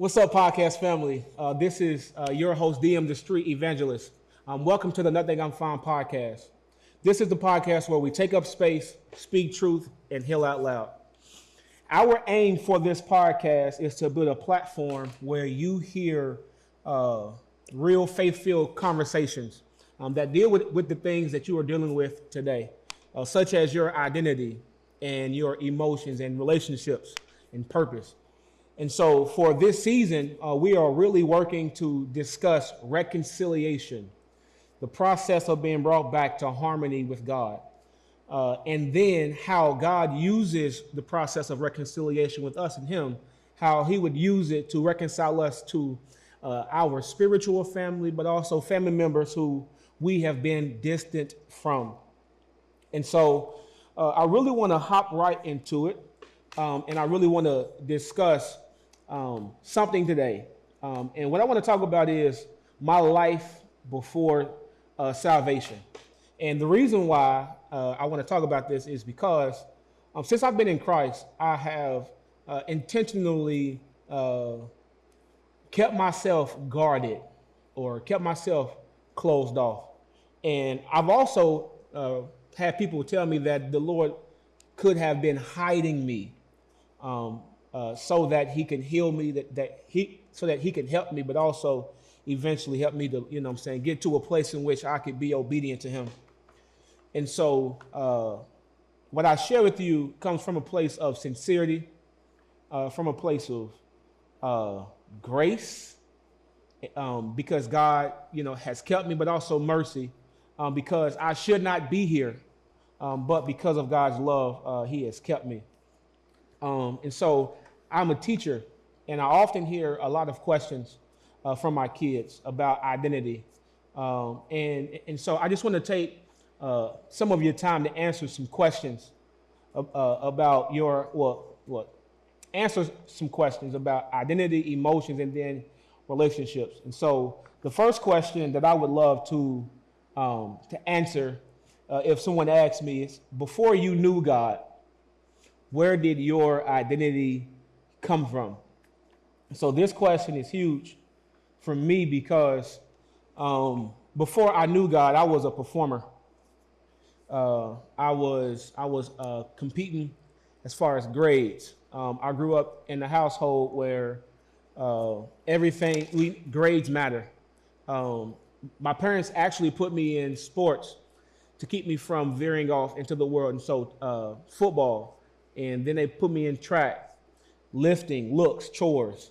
What's up, podcast family? This is your host, DM the Street Evangelist. Welcome to the Nothing I'm Fine podcast. This is the podcast where we take up space, speak truth, and heal out loud. Our aim for this podcast is to build a platform where you hear real faith-filled conversations that deal with the things that you are dealing with today, such as your identity and your emotions and relationships and purpose. And so for this season, we are really working to discuss reconciliation, the process of being brought back to harmony with God, and then how God uses the process of reconciliation with us and Him, how He would use it to reconcile us to our spiritual family, but also family members who we have been distant from. And so I really want to hop right into it, and I really want to discuss something today. And what I want to talk about is my life before salvation. And the reason why I want to talk about this is because since I've been in Christ, I have intentionally kept myself guarded or kept myself closed off. And I've also had people tell me that the Lord could have been hiding me so that He can heal me, so that He can help me, but also eventually help me to, get to a place in which I could be obedient to Him. And so what I share with you comes from a place of sincerity, from a place of grace, because God, has kept me, but also mercy, because I should not be here, but because of God's love, He has kept me. And so I'm a teacher, and I often hear a lot of questions from my kids about identity. And so I just want to take some of your time to answer some questions about answer some questions about identity, emotions, and then relationships. And so the first question that I would love to answer if someone asks me is, before you knew God, where did your identity come from? So this question is huge for me because before I knew God, I was a performer. I was competing as far as grades. I grew up in a household where grades matter. My parents actually put me in sports to keep me from veering off into the world, and so football. And then they put me in track, lifting, looks, chores.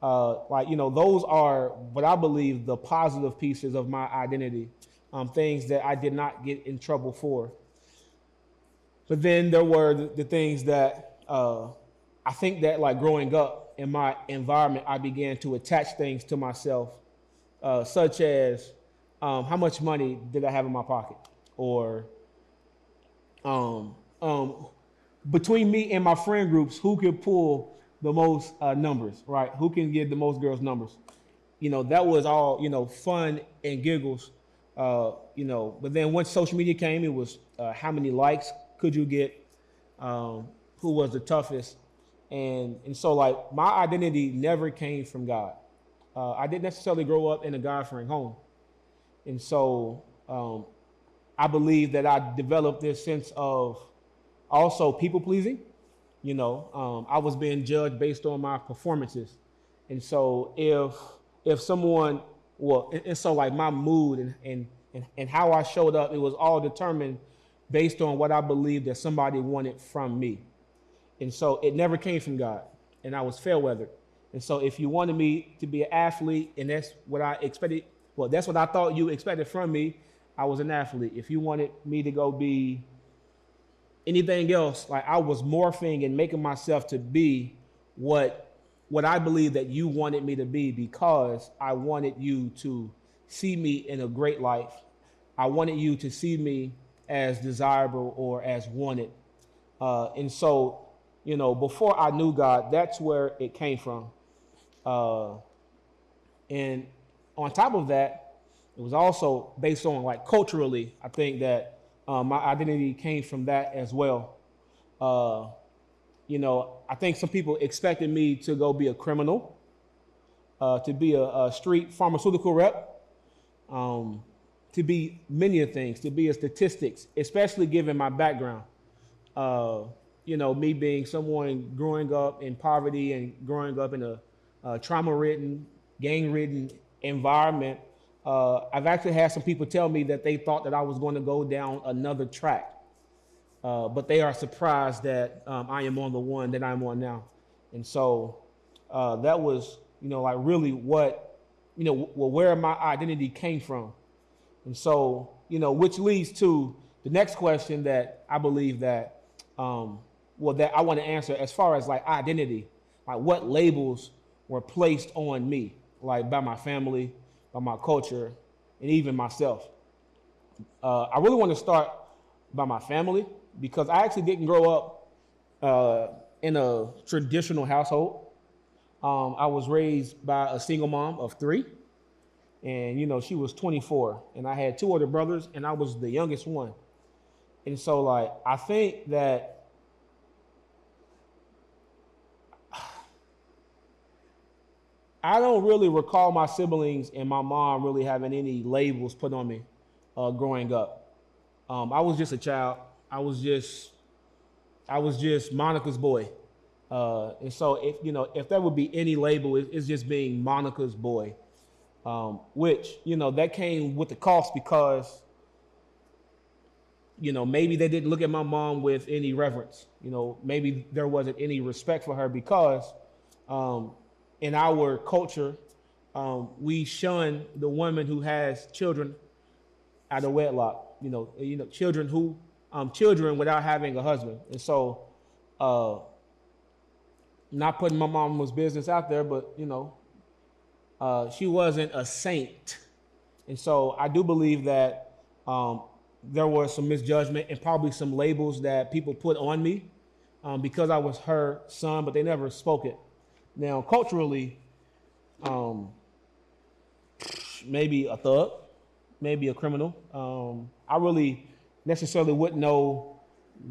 Those are what I believe the positive pieces of my identity, things that I did not get in trouble for. But then there were the things that I think that, like, growing up in my environment, I began to attach things to myself, such as how much money did I have in my pocket, or between me and my friend groups, who could pull the most numbers, right? Who can get the most girls' numbers? That was all, fun and giggles, but then once social media came, it was how many likes could you get, who was the toughest. And so, like, my identity never came from God. I didn't necessarily grow up in a God-fearing home. And so I believe that I developed this sense of also people-pleasing. I was being judged based on my performances. And so if someone, and so, like, my mood and how I showed up, it was all determined based on what I believed that somebody wanted from me. And so it never came from God, and I was fair-weathered. And so if you wanted me to be an athlete, and that's what I expected, that's what I thought you expected from me, I was an athlete. If you wanted me to go be anything else, like, I was morphing and making myself to be what I believe that you wanted me to be, because I wanted you to see me in a great life. I wanted you to see me as desirable or as wanted. And so, before I knew God, that's where it came from. And on top of that, it was also based on, like, culturally, I think that my identity came from that as well. I think some people expected me to go be a criminal. to be a street pharmaceutical rep, to be many of things, to be a statistics, especially given my background. Uh, me being someone growing up in poverty and growing up in a trauma-ridden, gang-ridden environment. I've actually had some people tell me that they thought that I was going to go down another track, but they are surprised that I am on the one that I'm on now. And so that was, like really what, where my identity came from. And so, which leads to the next question that I believe that, that I want to answer as far as like identity, like what labels were placed on me, like by my family, by my culture, and even myself. I really want to start by my family because I actually didn't grow up in a traditional household. I was raised by a single mom of 3, and she was 24, and I had 2 older brothers, and I was the youngest one. And so, like, I think that I don't really recall my siblings and my mom really having any labels put on me growing up. I was just a child. I was just Monica's boy. And so if there would be any label, it's just being Monica's boy, which, that came with the cost because, maybe they didn't look at my mom with any reverence. Maybe there wasn't any respect for her because in our culture, we shun the woman who has children out of wedlock, children without having a husband. And so, not putting my mama's business out there, but she wasn't a saint. And so I do believe that there was some misjudgment and probably some labels that people put on me because I was her son, but they never spoke it. Now, culturally, maybe a thug, maybe a criminal. I really necessarily wouldn't know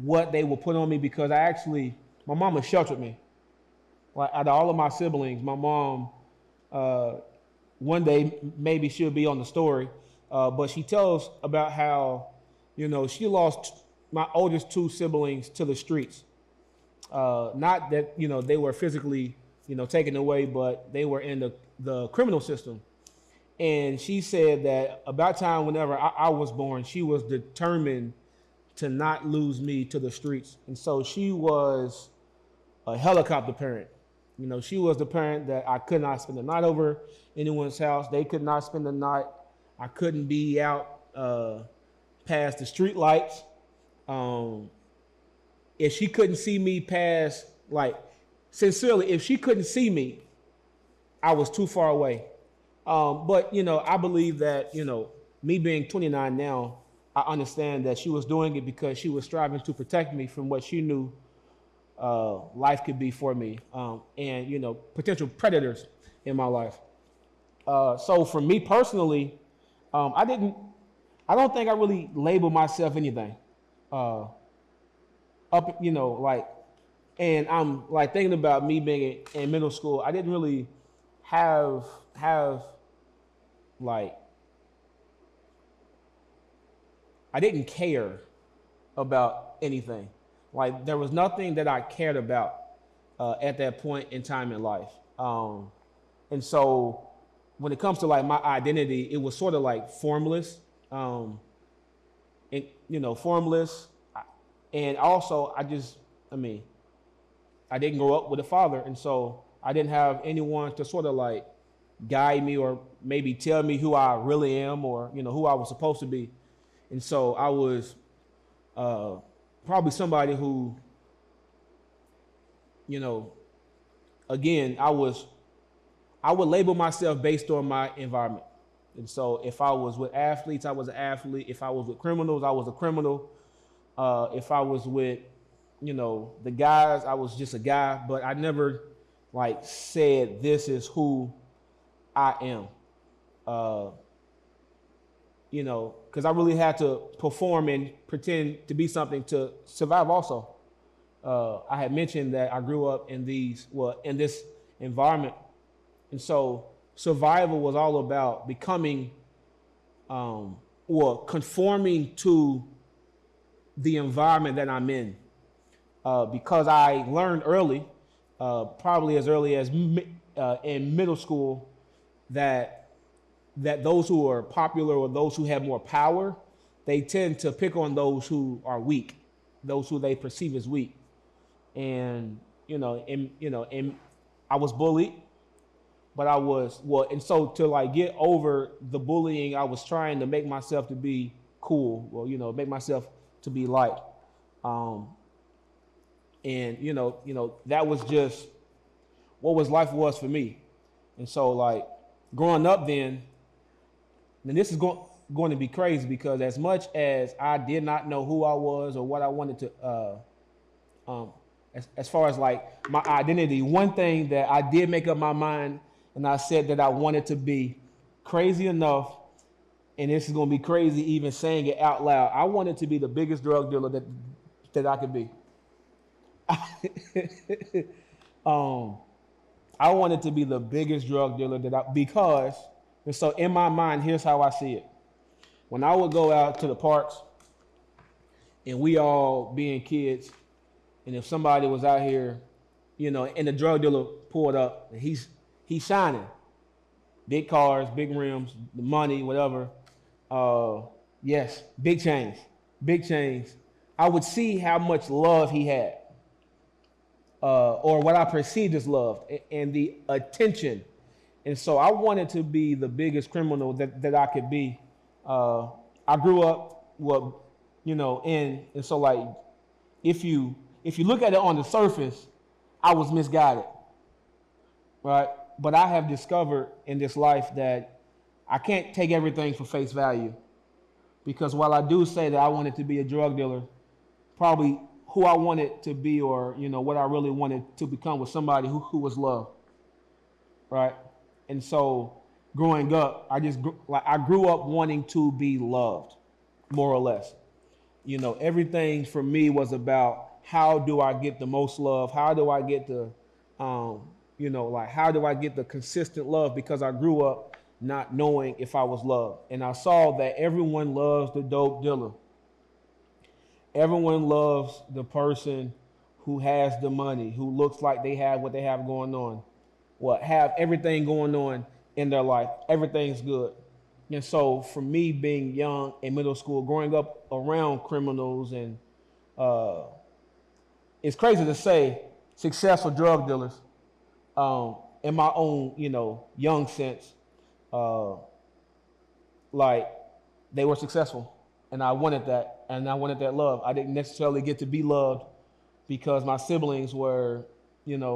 what they would put on me because my mama sheltered me. Like out of all of my siblings, my mom, one day maybe she'll be on the story, but she tells about how, she lost my oldest 2 siblings to the streets. Not that, they were physically, taken away, but they were in the criminal system. And she said that about time whenever I was born, she was determined to not lose me to the streets. And so she was a helicopter parent. She was the parent that I could not spend the night over anyone's house. They could not spend the night. I couldn't be out past the street lights. If she couldn't see me past, like, sincerely, if she couldn't see me, I was too far away. But, I believe that, me being 29 now, I understand that she was doing it because she was striving to protect me from what she knew life could be for me, and potential predators in my life. So for me personally, I don't think I really labeled myself anything. And I'm like thinking about me being in middle school. I didn't really have like, I didn't care about anything. Like there was nothing that I cared about at that point in time in life. And so when it comes to like my identity, it was sort of like formless, formless. And also I didn't grow up with a father. And so I didn't have anyone to sort of like guide me or maybe tell me who I really am or, who I was supposed to be. And so I was probably somebody who, again, I would label myself based on my environment. And so if I was with athletes, I was an athlete. If I was with criminals, I was a criminal. If I was with, the guys, I was just a guy. But I never like said, this is who I am. Because I really had to perform and pretend to be something to survive also. I had mentioned that I grew up in this environment. And so survival was all about becoming or conforming to the environment that I'm in. Because I learned early, probably as early as in middle school, that those who are popular or those who have more power, they tend to pick on those who are weak, those who they perceive as weak. And and I was bullied, but I was well, and so to like get over the bullying, I was trying to make myself to be cool, or make myself to be liked. Um, and that was just what was life was for me. And so like growing up then, and this is going to be crazy because as much as I did not know who I was or what I wanted to as far as like my identity, one thing that I did make up my mind and I said that I wanted to be, crazy enough, and this is going to be crazy even saying it out loud, I wanted to be the biggest drug dealer that I could be. I wanted to be the biggest drug dealer because, and so in my mind, here's how I see it. When I would go out to the parks and we all being kids, and if somebody was out here, and the drug dealer pulled up, and he's shining, big cars, big rims, the money, whatever. Yes, big chains. I would see how much love he had, or what I perceived as love, and the attention. And so I wanted to be the biggest criminal that I could be. I grew up, and so like, if you look at it on the surface, I was misguided, right? But I have discovered in this life that I can't take everything for face value, because while I do say that I wanted to be a drug dealer, probably who I wanted to be, or what I really wanted to become, was somebody who was loved, right? And so growing up, I grew up wanting to be loved, more or less. Everything for me was about how do I get the most love? How do I get the, how do I get the consistent love? Because I grew up not knowing if I was loved. And I saw that everyone loves the dope dealer. Everyone loves the person who has the money, who looks like they have what they have going on, have everything going on in their life. Everything's good. And so for me being young in middle school, growing up around criminals, and it's crazy to say successful drug dealers, in my own, young sense, like they were successful, and I wanted that, and I wanted that love. I didn't necessarily get to be loved because my siblings were, in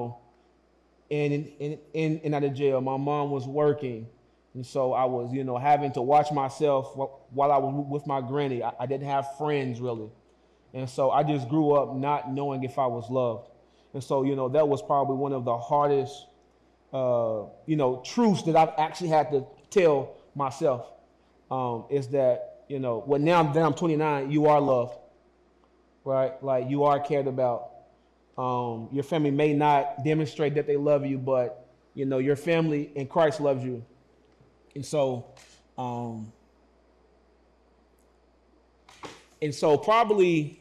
and out of jail. My mom was working, and so I was, having to watch myself while I was with my granny. I didn't have friends really, and so I just grew up not knowing if I was loved. And so, that was probably one of the hardest, truths that I've actually had to tell myself, is that, now that I'm 29, you are loved, right? Like you are cared about. Your family may not demonstrate that they love you, but, your family in Christ loves you. And so, probably,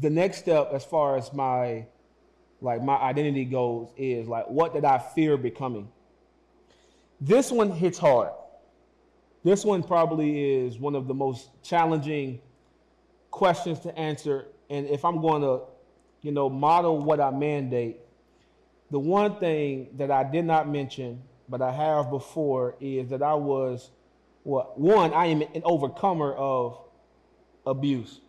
the next step as far as my identity goes is like, what did I fear becoming? This one hits hard. This one probably is one of the most challenging questions to answer. And if I'm going to, model what I mandate, the one thing that I did not mention, but I have before, is that I was, I am an overcomer of abuse.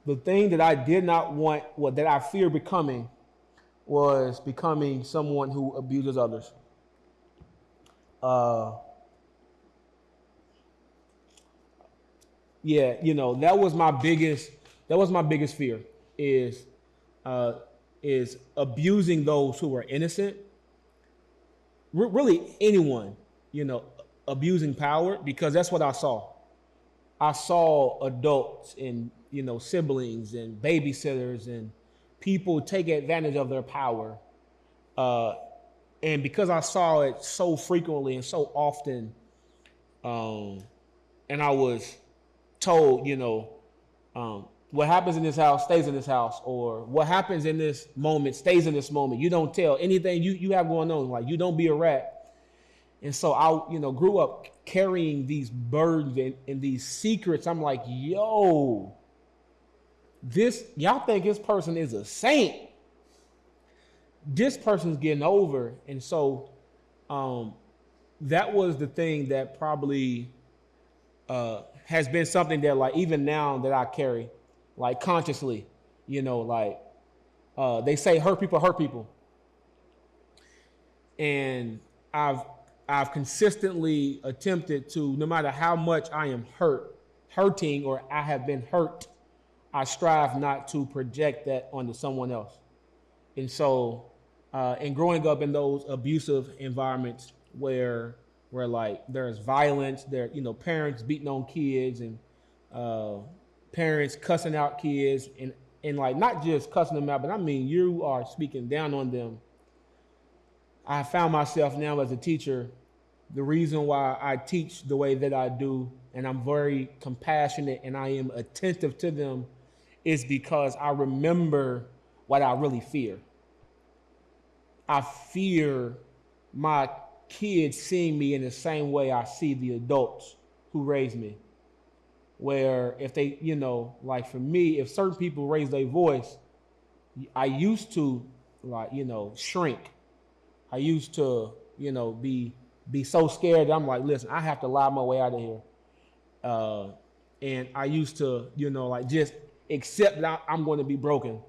The thing that I did not want, that I fear becoming, was becoming someone who abuses others. That was my biggest fear, is abusing those who are innocent. Really anyone, abusing power, because that's what I saw. I saw adults and, siblings and babysitters and people take advantage of their power, And because I saw it so frequently and so often, um, and I was told, what happens in this house stays in this house, or what happens in this moment stays in this moment. You don't tell anything you have going on. Like, you don't be a rat. And so I, grew up carrying these burdens and these secrets. I'm like, yo, y'all think this person is a saint. This person's getting over. And so that was the thing that probably has been something that, like, even now that I carry, like, consciously, like they say hurt people. And I've consistently attempted to, no matter how much I am hurting, or I have been hurt, I strive not to project that onto someone else. And so, and growing up in those abusive environments where like there's violence, there, parents beating on kids, and parents cussing out kids, and like not just cussing them out, but I mean you are speaking down on them. I found myself now as a teacher, the reason why I teach the way that I do, and I'm very compassionate and I am attentive to them, is because I remember what I really fear. I fear my kids seeing me in the same way I see the adults who raised me. Where if they, like for me, if certain people raise their voice, I used to, like, shrink. I used to, be so scared that I'm like, listen, I have to lie my way out of here. And I used to, like, just accept that I'm going to be broken.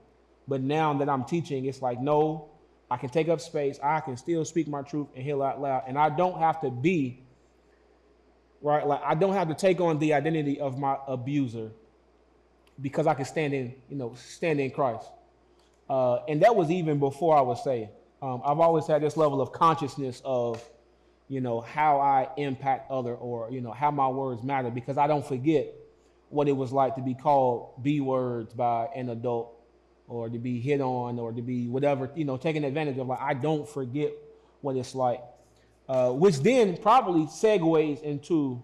But now that I'm teaching, it's like, no, I can take up space. I can still speak my truth and heal out loud. And I don't have to be, right? Like, I don't have to take on the identity of my abuser, because I can stand in Christ. And that was even before I was saved. I've always had this level of consciousness of, how I impact other, or, how my words matter, because I don't forget what it was like to be called B words by an adult, or to be hit on, or to be whatever, taken advantage of. Like, I don't forget what it's like, which then probably segues into,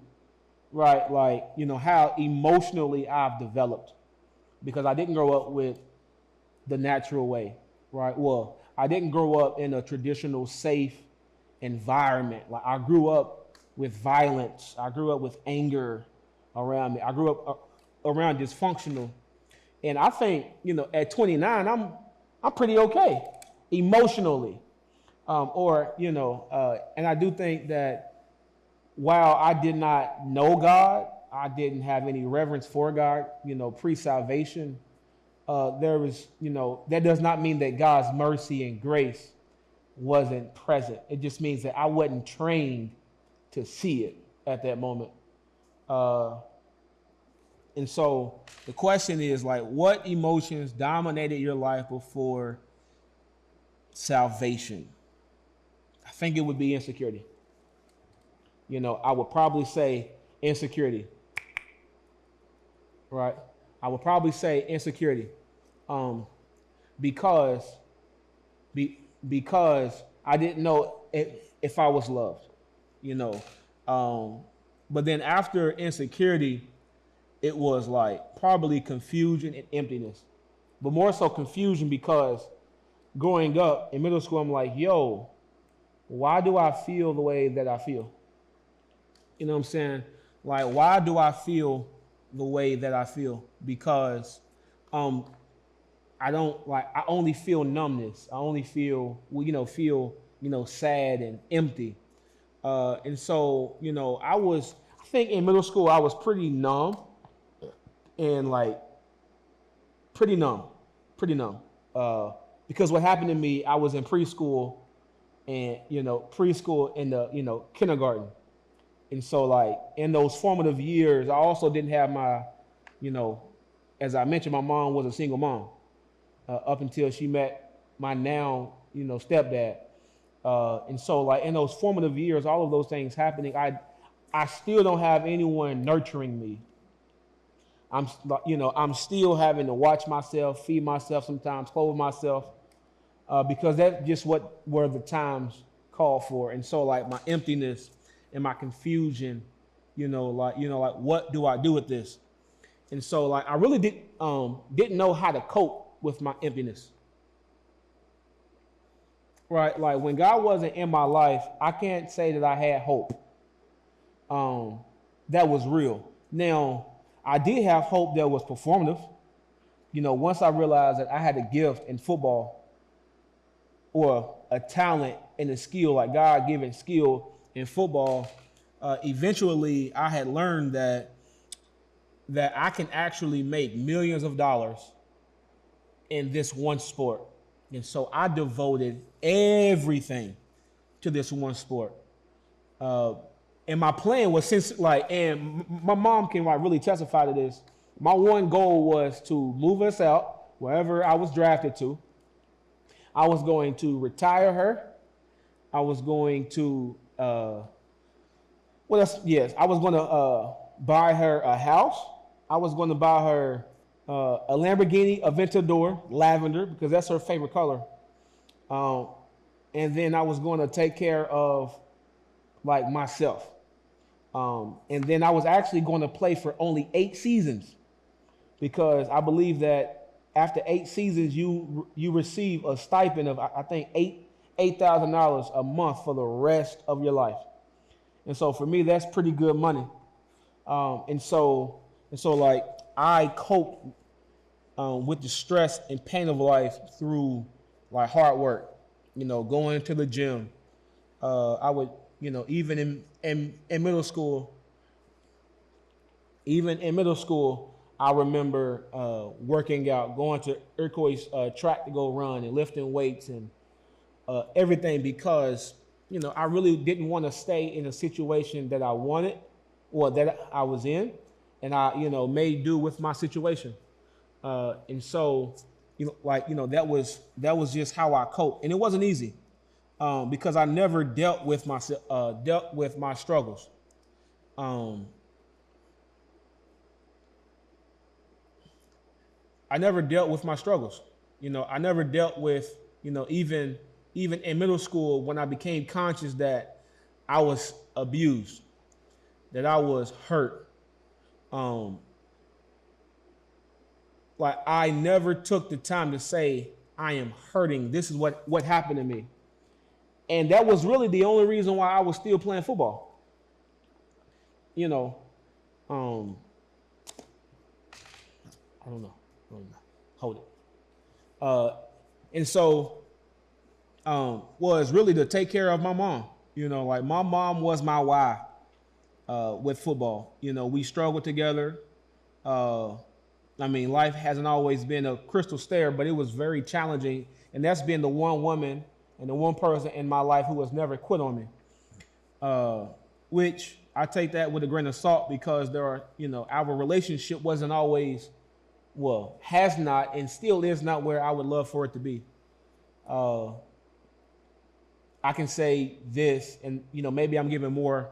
right, like, how emotionally I've developed, because I didn't grow up with the natural way, right? Well, I didn't grow up in a traditional safe environment. Like, I grew up with violence. I grew up with anger around me. I grew up around dysfunctional. And I think, at 29, I'm pretty okay emotionally. And I do think that while I did not know God, I didn't have any reverence for God, pre-salvation, there was, that does not mean that God's mercy and grace wasn't present. It just means that I wasn't trained to see it at that moment. And so the question is, like, what emotions dominated your life before salvation? I think it would be insecurity. I would probably say insecurity. Right? I would probably say insecurity. Because I didn't know if I was loved. But then after insecurity, it was like probably confusion and emptiness. But more so confusion, because growing up in middle school, I'm like, yo, why do I feel the way that I feel? You know what I'm saying? Like, why do I feel the way that I feel? Because I only feel numbness. I only feel, sad and empty. And so, I think in middle school, I was pretty numb. And like pretty numb. Because what happened to me, I was in preschool, and preschool in the kindergarten. And so, like, in those formative years, I also didn't have my, as I mentioned, my mom was a single mom up until she met my now, stepdad. And so, like, in those formative years, all of those things happening, I still don't have anyone nurturing me. I'm still having to watch myself, feed myself sometimes, clothe myself, because that's just what were the times called for. And so like my emptiness and my confusion, like what do I do with this? And so like I really didn't know how to cope with my emptiness. Right? Like when God wasn't in my life, I can't say that I had hope. That was real. Now, I did have hope that was performative. Once I realized that I had a gift in football or a talent and a skill, like God-given skill in football, eventually I had learned that I can actually make millions of dollars in this one sport. And so I devoted everything to this one sport. And my plan was and my mom can really testify to this. My one goal was to move us out wherever I was drafted to. I was going to retire her. I was going to, what else? Yes, I was going to buy her a house. I was going to buy her a Lamborghini Aventador, lavender, because that's her favorite color. And then I was going to take care of like myself. And then I was actually going to play for only 8 seasons, because I believe that after 8 seasons, you receive a stipend of, I think, $8,000 a month for the rest of your life. And so for me, that's pretty good money. And so like I coped with the stress and pain of life through like hard work, going to the gym. I would, even in middle school, I remember working out, going to Iroquois track to go run and lifting weights and everything, because, I really didn't want to stay in a situation that I wanted or that I was in. And I, made do with my situation. And so, that was just how I coped. And it wasn't easy because I never dealt with my struggles. I never dealt with my struggles. I never dealt with, even in middle school, when I became conscious that I was abused, that I was hurt. Like I never took the time to say, I am hurting. This is what happened to me. And that was really the only reason why I was still playing football. I don't know. Hold it. And so, was really to take care of my mom. Like my mom was my why with football. We struggled together. Life hasn't always been a crystal stair, but it was very challenging. And that's been the one woman and the one person in my life who has never quit on me. Which I take that with a grain of salt, because our relationship wasn't always, has not and still is not where I would love for it to be. I can say this, and maybe I'm giving more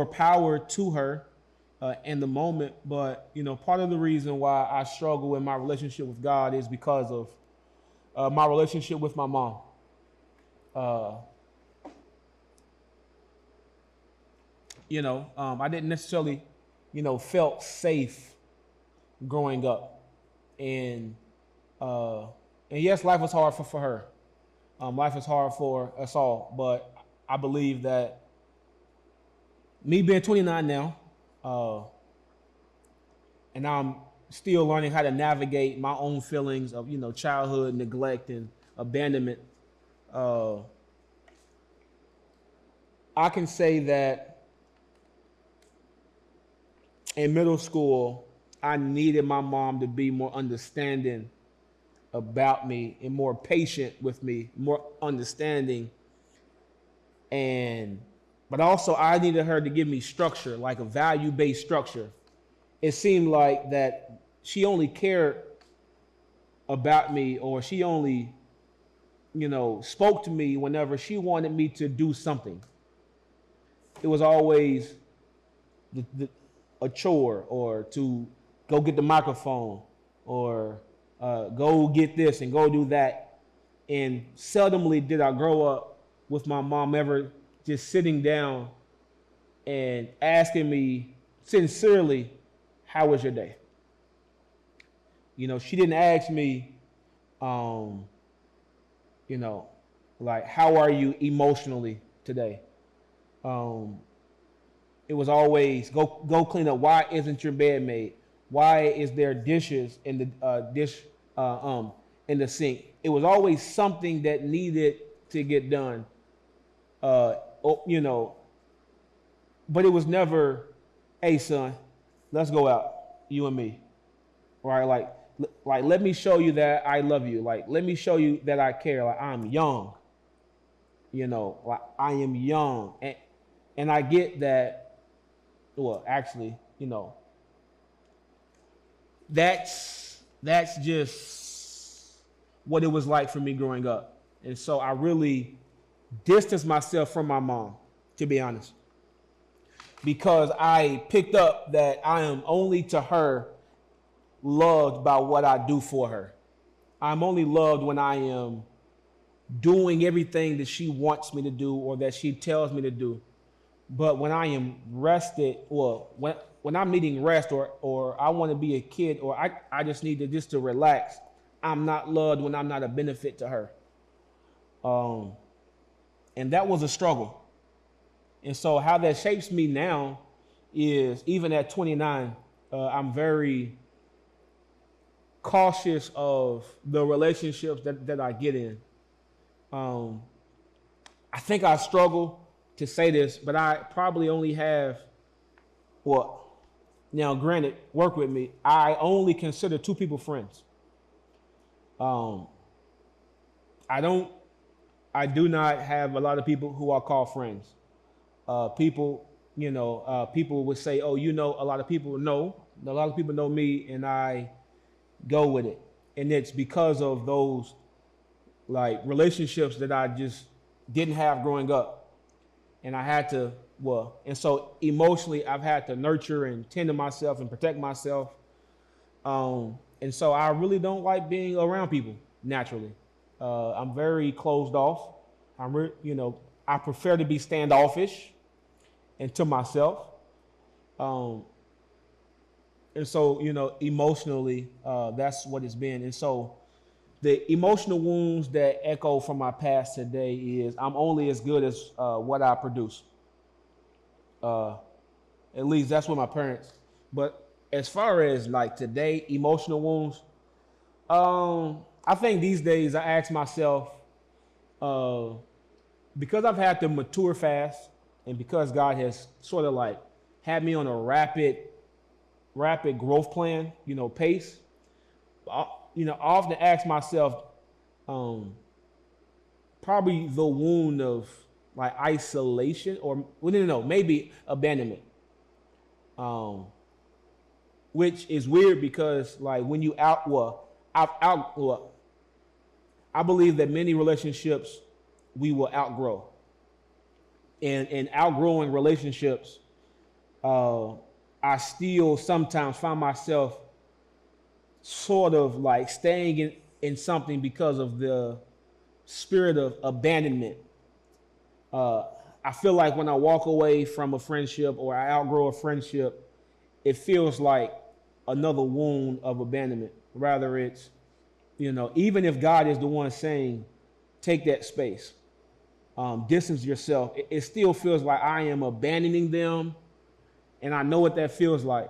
power to her in the moment, but part of the reason why I struggle in my relationship with God is because of my relationship with my mom. I didn't necessarily, felt safe growing up, and yes, life was hard for her. Life is hard for us all, but I believe that me being 29 now, and I'm still learning how to navigate my own feelings of, childhood neglect and abandonment. I can say that in middle school, I needed my mom to be more understanding about me and more patient with me, more understanding. But also I needed her to give me structure, like a value-based structure. It seemed like that she only cared about me, or she only, spoke to me whenever she wanted me to do something. It was always a chore, or to go get the microphone, or go get this and go do that. And seldomly did I grow up with my mom ever just sitting down and asking me sincerely, how was your day? You know, she didn't ask me, you know, like, how are you emotionally today? It was always go clean up. Why isn't your bed made? Why is there dishes in the in the sink? It was always something that needed to get done. You know, but it was never, hey son, let's go out, you and me, right? Like let me show you that I love you. Like let me show you that I care. Like I'm young, you know, like I am young, and I get that. Well, actually, you know, that's just what it was like for me growing up. And so I really distanced myself from my mom, to be honest, because I picked up that I am only to her loved by what I do for her. I'm only loved when I am doing everything that she wants me to do or that she tells me to do. But when I am rested, or when I'm needing rest, or I want to be a kid, or I just need to relax, I'm not loved when I'm not a benefit to her. And that was a struggle. And so how that shapes me now is, even at 29, I'm very cautious of the relationships that I get in. I think I struggle to say this, but I probably only have, well, now granted, work with me, I only consider two people friends. I do not have a lot of people who I call friends. People, you know, people would say, oh, you know, a lot of people know me, and I go with it. And it's because of those like relationships that I just didn't have growing up. And I had to, and so emotionally, I've had to nurture and tend to myself and protect myself. And so I really don't like being around people naturally. I'm very closed off. I prefer to be standoffish and to myself. And so, you know, emotionally, that's what it's been. And so the emotional wounds that echo from my past today is I'm only as good as what I produce. At least that's what my parents. But as far as like today, emotional wounds, I think these days I ask myself, because I've had to mature fast, and because God has sort of like had me on a rapid growth plan, you know, pace. You know, I often ask myself, probably the wound of like isolation, or maybe abandonment. Which is weird because like when you I believe that many relationships we will outgrow. And outgrowing relationships, I still sometimes find myself sort of like staying in something because of the spirit of abandonment. I feel like when I walk away from a friendship or I outgrow a friendship, it feels like another wound of abandonment. Rather, it's, you know, even if God is the one saying, take that space, distance yourself, it still feels like I am abandoning them. And I know what that feels like.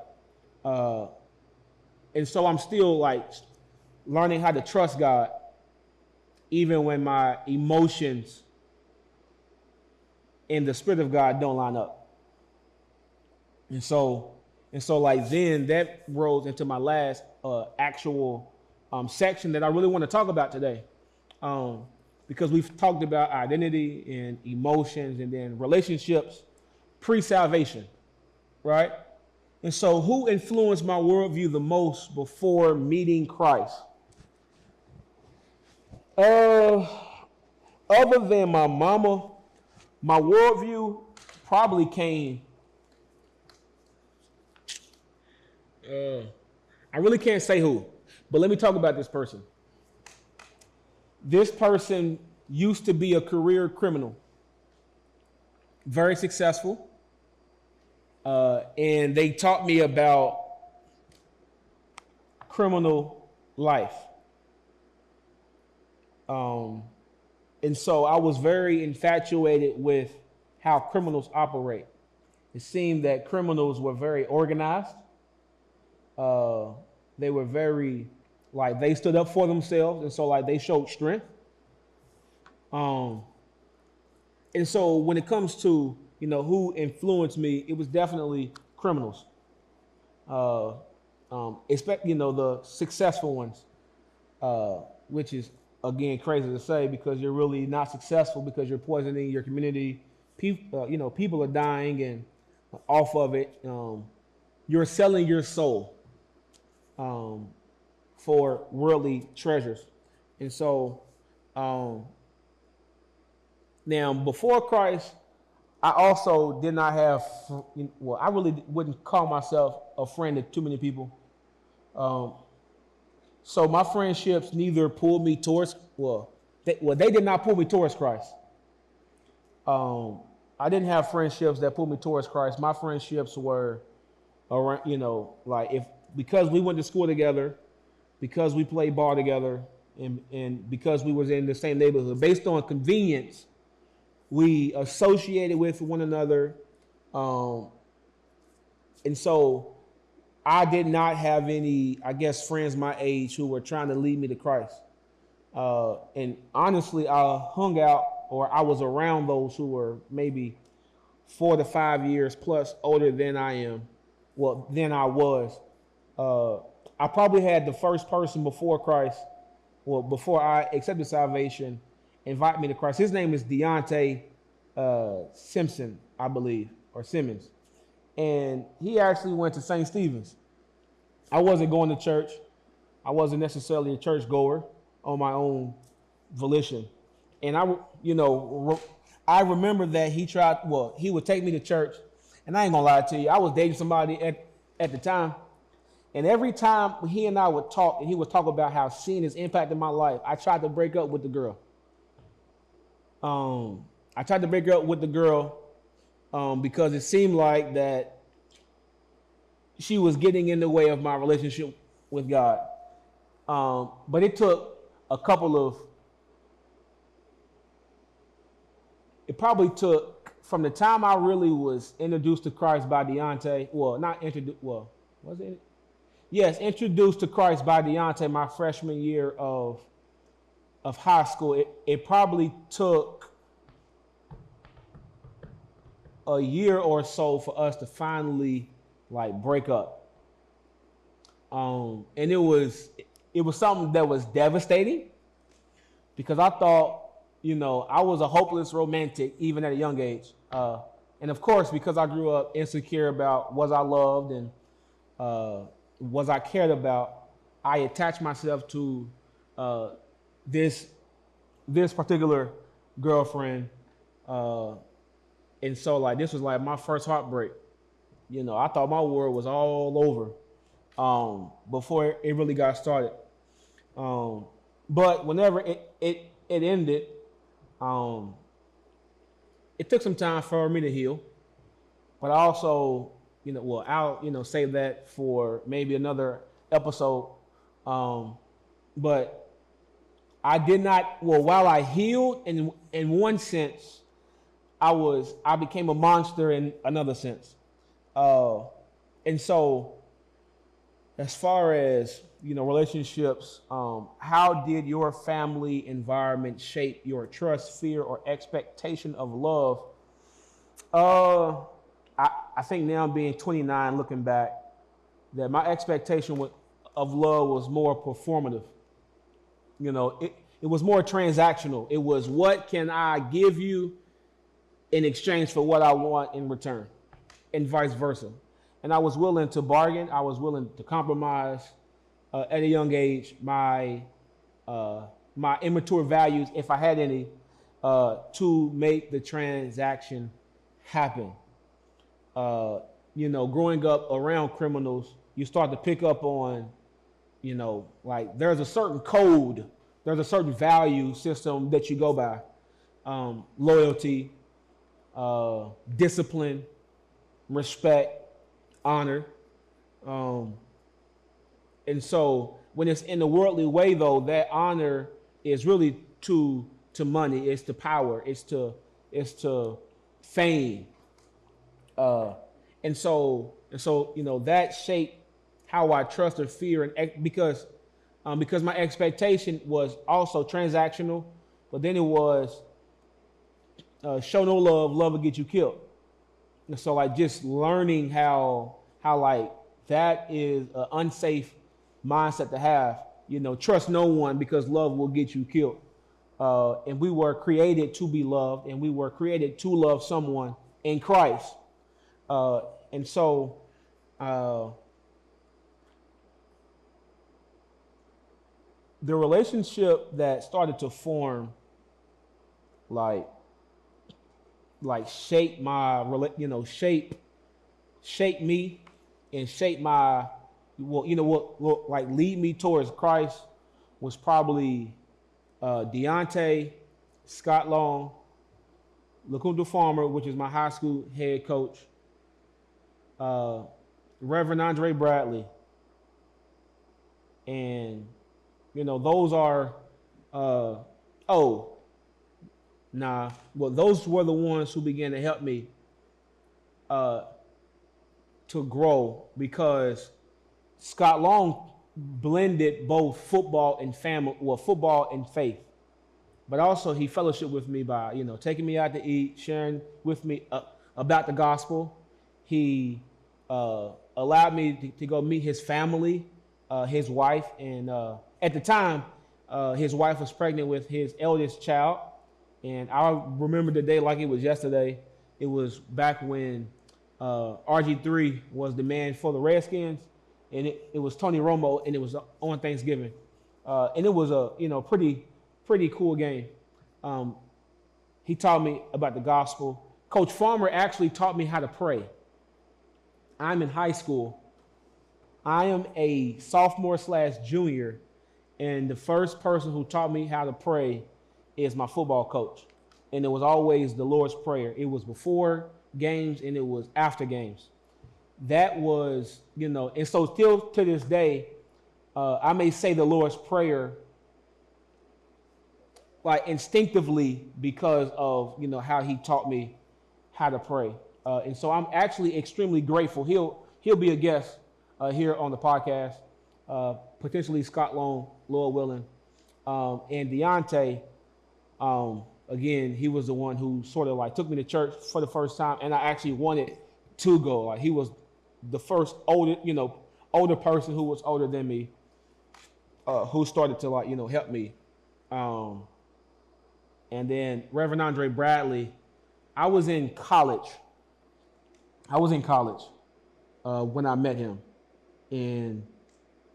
And so I'm still like learning how to trust God, even when my emotions and the Spirit of God don't line up. And so like then that rolls into my last actual section that I really want to talk about today. Because we've talked about identity and emotions and then relationships pre-salvation, right? And so who influenced my worldview the most before meeting Christ? Other than my mama, my worldview probably came. I really can't say who, but let me talk about this person. This person used to be a career criminal. very successful, and they taught me about criminal life. Um, and so I was very infatuated with how criminals operate. It seemed that criminals were very organized. Uh, they were very, like, they stood up for themselves, and so like they showed strength. Um, and so when it comes to who influenced me, it was definitely criminals. Uh, expect the successful ones, which is again crazy to say because you're really not successful because you're poisoning your community. People are dying and off of it. You're selling your soul um, for worldly treasures, and so um, now before Christ, I also did not have. Well, I really wouldn't call myself a friend to too many people. Um, so my friendships neither pulled me towards they did not pull me towards Christ. I didn't have friendships that pulled me towards Christ. My friendships were around, like if because we went to school together, because we played ball together, and because we was in the same neighborhood, based on convenience, we associated with one another, and so I did not have any, I guess, friends my age who were trying to lead me to Christ. And honestly, I hung out or I was around those who were maybe 4 to 5 years plus older than I am. Well, than I was. I probably had the first person before Christ, before I accepted salvation, invite me to Christ. His name is Deontay Simpson, I believe, or Simmons. And he actually went to St. Stephen's. I wasn't going to church. I wasn't necessarily a church goer on my own volition. And I remember that he would take me to church. And I ain't gonna lie to you, I was dating somebody at the time. And every time he and I would talk, and he would talk about how sin has impacted my life, I tried to break up with the girl. I tried to break up with the girl because it seemed like that she was getting in the way of my relationship with God. But it took it probably took from the time I really was introduced to Christ by Deontay, was it? Yes, introduced to Christ by Deontay my freshman year of high school. It probably took a year or so for us to finally break up. And it was something that was devastating because I thought, I was a hopeless romantic even at a young age. And of course, because I grew up insecure about was I loved and was I cared about, I attached myself to this particular girlfriend. And so this was my first heartbreak. I thought my world was all over before it really got started. But whenever it ended, it took some time for me to heal. But I also, I'll save that for maybe another episode. But I did not. While I healed in one sense, I became a monster in another sense. And so, as far as relationships, how did your family environment shape your trust, fear, or expectation of love? I think now being 29, looking back, that my expectation of love was more performative. It was more transactional. It was, what can I give you in exchange for what I want in return, and vice versa. And I was willing to bargain. I was willing to compromise at a young age my immature values, if I had any, to make the transaction happen. Growing up around criminals, you start to pick up on, there's a certain code, there's a certain value system that you go by. Loyalty, discipline, respect, honor. Um, and so when it's in the worldly way, though, that honor is really to money, it's to power, it's to fame. Uh, and so that shaped how I trust or fear, and because my expectation was also transactional, but then it was show no love, love will get you killed. And so like just learning how like that is an unsafe mindset to have. Trust no one because love will get you killed. And we were created to be loved, and we were created to love someone in Christ. And so uh, the relationship that started to form, like shape my, shape me, and shape my, what like lead me towards Christ, was probably Deontay, Scott Long, LaCunta Farmer, which is my high school head coach, Reverend Andre Bradley, and those are those were the ones who began to help me to grow, because Scott Long blended both football and family, football and faith. But also he fellowshiped with me by, taking me out to eat, sharing with me about the gospel. He allowed me to go meet his family, his wife, and at the time, his wife was pregnant with his eldest child. And I remember the day like it was yesterday. It was back when RG3 was the man for the Redskins, and it was Tony Romo, and it was on Thanksgiving. And it was a pretty cool game. He taught me about the gospel. Coach Farmer actually taught me how to pray. I'm in high school. I am a sophomore/junior, and the first person who taught me how to pray is my football coach. And it was always the Lord's Prayer. It was before games and it was after games. That was, and so still to this day, I may say the Lord's Prayer like instinctively because of, how he taught me how to pray. And so I'm actually extremely grateful. He'll be a guest here on the podcast, potentially Scott Long, Lord willing. And Deontay, again, he was the one who sort of like took me to church for the first time, and I actually wanted to go. Like he was the first older person who was older than me, who started to help me. And then Reverend Andre Bradley, I was in college when I met him, and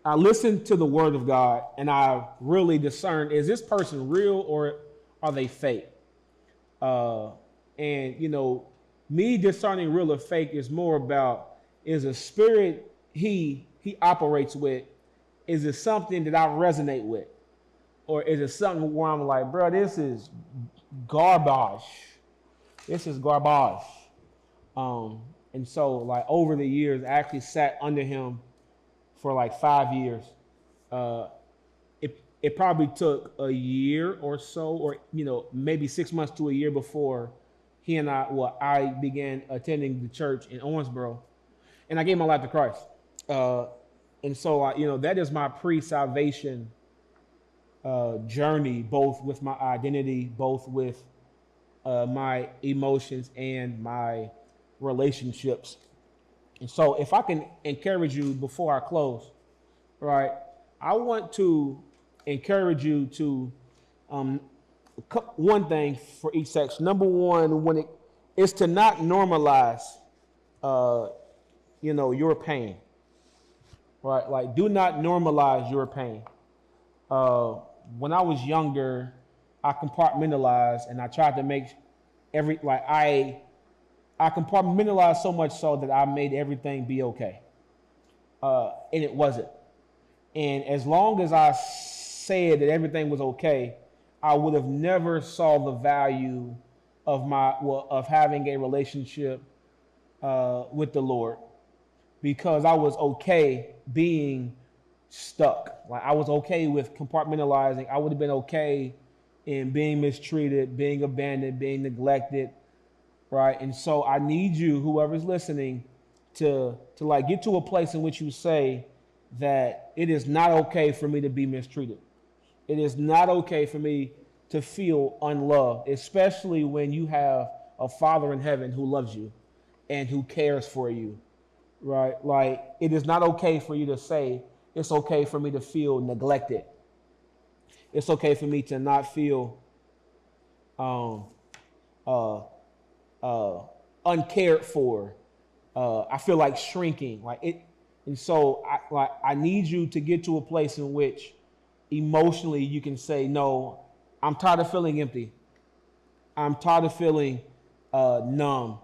I listened to the Word of God, and I really discerned, is this person real or are they fake? And me discerning real or fake is more about, is a spirit he operates with, is it something that I resonate with? Or is it something where I'm like, bro, this is garbage. This is garbage. And so like over the years, I actually sat under him for like 5 years. It probably took a year or so, or maybe 6 months to a year before I began attending the church in Owensboro, and I gave my life to Christ. And so that is my pre-salvation journey, both with my identity, both with my emotions and my relationships. And so if I can encourage you before I close, right, I want to encourage you to one thing for each section. Number one, when it is to not normalize your pain, right? Like, do not normalize your pain. When I was younger, I compartmentalized, and I tried to make I compartmentalized so much so that I made everything be okay. And it wasn't. And as long as I said that everything was okay, I would have never saw the value of having a relationship with the Lord, because I was okay being stuck. Like I was okay with compartmentalizing. I would have been okay in being mistreated, being abandoned, being neglected, right? And so I need you, whoever's listening, to like get to a place in which you say that it is not okay for me to be mistreated. It is not okay for me to feel unloved, especially when you have a Father in heaven who loves you and who cares for you, right? Like it is not okay for you to say it's okay for me to feel neglected. It's okay for me to not feel uh, uncared for. I feel like shrinking, like it, and so I need you to get to a place in which emotionally you can say, no, I'm tired of feeling empty. I'm tired of feeling numb.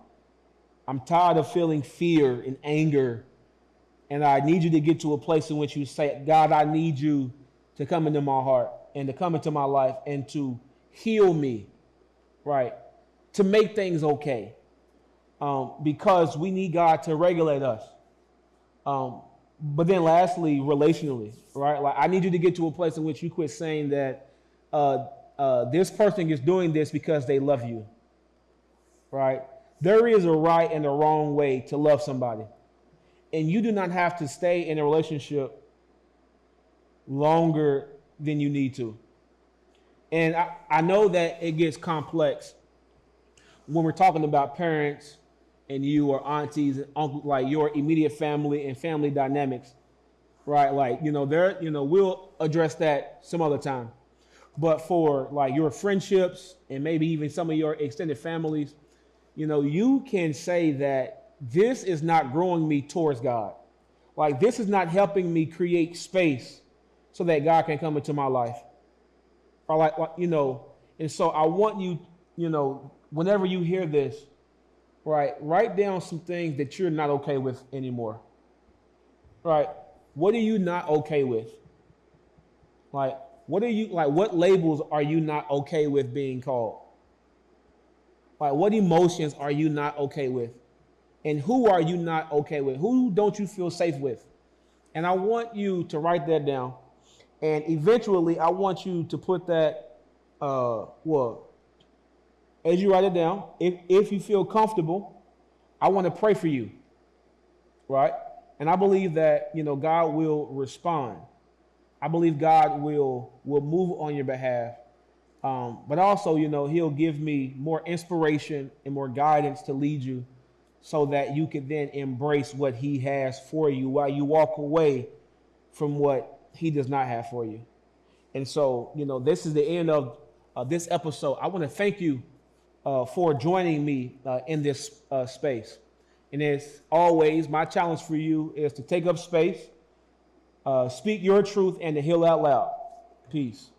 I'm tired of feeling fear and anger. And I need you to get to a place in which you say, God, I need you to come into my heart and to come into my life and to heal me, right? To make things okay. Because we need God to regulate us. But then lastly, relationally, right? Like I need you to get to a place in which you quit saying that this person is doing this because they love you, right? There is a right and a wrong way to love somebody. And you do not have to stay in a relationship longer than you need to. And I know that it gets complex when we're talking about parents and you or aunties and uncles, like your immediate family and family dynamics, right? Like, we'll address that some other time. But for like your friendships and maybe even some of your extended families, you can say that this is not growing me towards God. Like this is not helping me create space so that God can come into my life. Or and so I want you, whenever you hear this, right, write down some things that you're not okay with anymore. Right? What are you not okay with? Like, what labels are you not okay with being called? Like, what emotions are you not okay with? And who are you not okay with? Who don't you feel safe with? And I want you to write that down. And eventually, I want you to put that, as you write it down, if you feel comfortable, I want to pray for you, right? And I believe that, God will respond. I believe God will move on your behalf. But also, he'll give me more inspiration and more guidance to lead you so that you can then embrace what he has for you while you walk away from what he does not have for you. And so, this is the end of this episode. I want to thank you for joining me in this space. And as always, my challenge for you is to take up space, speak your truth, and to heal out loud. Peace.